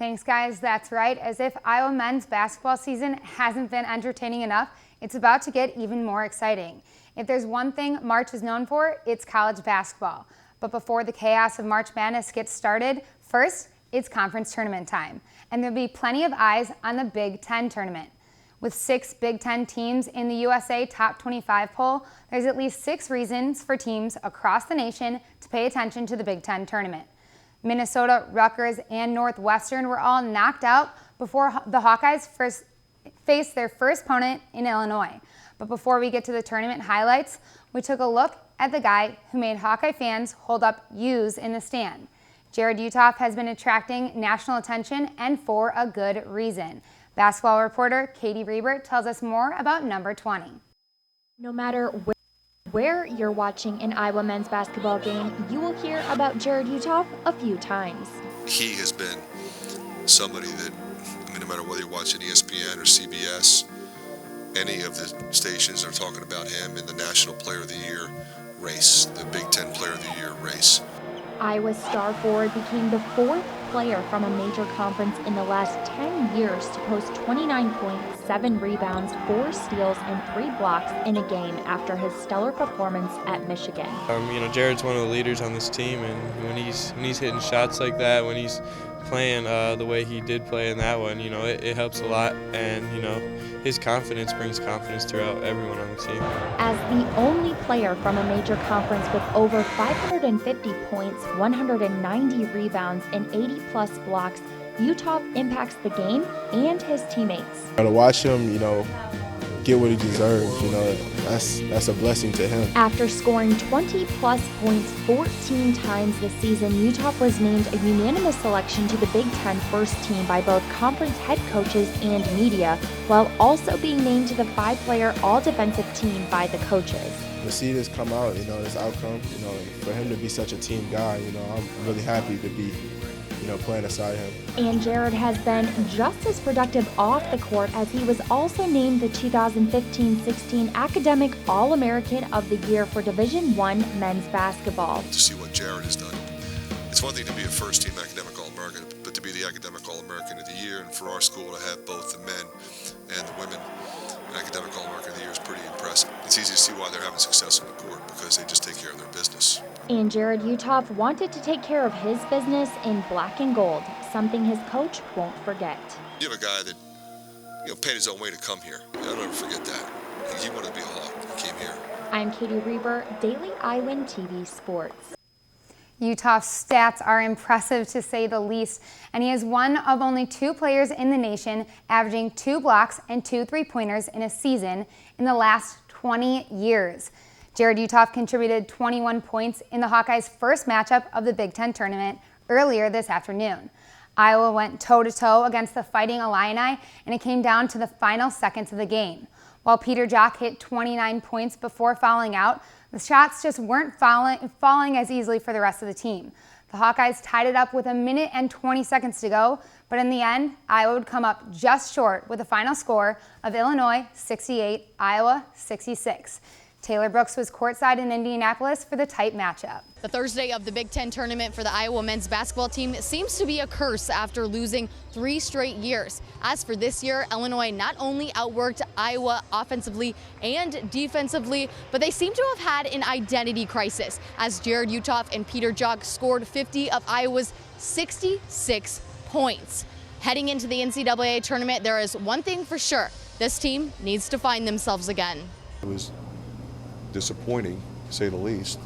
Thanks, guys. That's right. As if Iowa men's basketball season hasn't been entertaining enough, it's about to get even more exciting. If there's one thing March is known for, it's college basketball. But before the chaos of March Madness gets started, first, it's conference tournament time. And there'll be plenty of eyes on the Big Ten tournament. With 6 Big Ten teams in the USA Top 25 poll, there's at least 6 reasons for teams across the nation to pay attention to the Big Ten tournament. Minnesota, Rutgers, and Northwestern were all knocked out before the Hawkeyes faced their first opponent in Illinois. But before we get to the tournament highlights, we took a look at the guy who made Hawkeye fans hold up U's in the stand. Jared Utoff has been attracting national attention, and for a good reason. Basketball reporter Katie Reber tells us more about number 20. No matter where you're watching an Iowa men's basketball game, you will hear about Jared Utoff a few times. He has been somebody that, no matter whether you're watching ESPN or CBS, any of the stations are talking about him in the National Player of the Year race, the Big Ten Player of the Year race. Iowa's star forward became the 4th player from a major conference in the last 10 years to post 29 points, 7 rebounds, 4 steals, and 3 blocks in a game after his stellar performance at Michigan. Jared's one of the leaders on this team, and when he's hitting shots like that, when he's playing the way he did play in that one, it helps a lot, and his confidence brings confidence throughout everyone on the team. As the only player from a major conference with over 550 points, 190 rebounds, and 80-plus blocks, Utoff impacts the game and his teammates. To watch him, get what he deserves, that's a blessing to him. After scoring 20-plus points 14 times this season, Utoff was named a unanimous selection to the Big Ten first team by both conference head coaches and media, while also being named to the 5-player all-defensive team by the coaches. To see this come out, this outcome, for him to be such a team guy, I'm really happy to be playing aside him. And Jared has been just as productive off the court, as he was also named the 2015-16 Academic All-American of the Year for Division I men's basketball. To see what Jared has done. It's one thing to be a first-team Academic All-American, but to be the Academic All-American of the Year, and for our school to have both the men and the women Academic All-American of the Year is pretty impressive. It's easy to see why they're having success on the court, because they just take care of their business. And Jared Utoff wanted to take care of his business in black and gold, something his coach won't forget. You have a guy that paid his own way to come here. I'll never forget that. He wanted to be a Hawk. He came here. I'm Katie Reber, Daily Iowan TV Sports. Utoff's stats are impressive, to say the least, and he is one of only 2 players in the nation averaging 2 blocks and 2 3-pointers in a season in the last 20 years. Jared Utoff contributed 21 points in the Hawkeyes' first matchup of the Big Ten tournament earlier this afternoon. Iowa went toe-to-toe against the Fighting Illini, and it came down to the final seconds of the game. While Peter Jock hit 29 points before fouling out, the shots just weren't falling as easily for the rest of the team. The Hawkeyes tied it up with 1 minute and 20 seconds to go, but in the end, Iowa would come up just short with a final score of Illinois 68, Iowa 66. Taylor Brooks was courtside in Indianapolis for the tight matchup. The Thursday of the Big Ten tournament for the Iowa men's basketball team seems to be a curse after losing 3 straight years. As for this year, Illinois not only outworked Iowa offensively and defensively, but they seem to have had an identity crisis, as Jared Utoff and Peter Jock scored 50 of Iowa's 66 points. Heading into the NCAA tournament, there is one thing for sure: this team needs to find themselves again. It was disappointing, to say the least.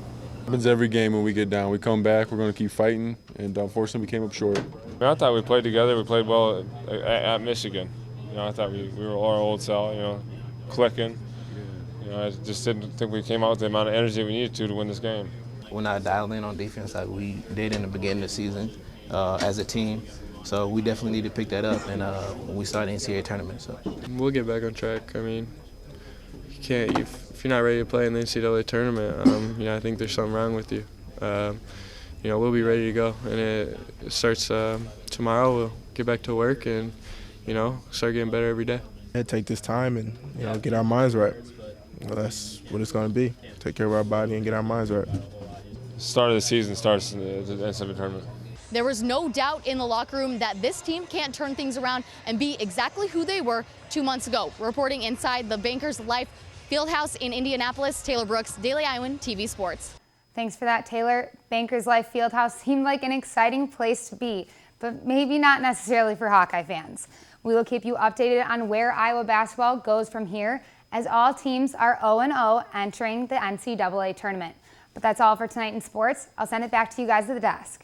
Happens every game when we get down. We come back, we're going to keep fighting, and unfortunately we came up short. I thought we played together. We played well at Michigan. I thought we were our old self, clicking. I just didn't think we came out with the amount of energy we needed to win this game. We're not dialed in on defense like we did in the beginning of the season as a team. So we definitely need to pick that up and when we start the NCAA tournament. So we'll get back on track. You can't, if you're not ready to play in the NCAA tournament, I think there's something wrong with you. We'll be ready to go, and it starts tomorrow. We'll get back to work and, start getting better every day. Take this time and, get our minds right. That's what it's going to be. Take care of our body and get our minds right. Start of the season starts in the NCAA tournament. There was no doubt in the locker room that this team can't turn things around and be exactly who they were 2 months ago. Reporting inside the Bankers Life Fieldhouse in Indianapolis, Taylor Brooks, Daily Iowan TV Sports. Thanks for that, Taylor. Bankers Life Fieldhouse seemed like an exciting place to be, but maybe not necessarily for Hawkeye fans. We will keep you updated on where Iowa basketball goes from here, as all teams are 0-0 entering the NCAA tournament. But that's all for tonight in sports. I'll send it back to you guys at the desk.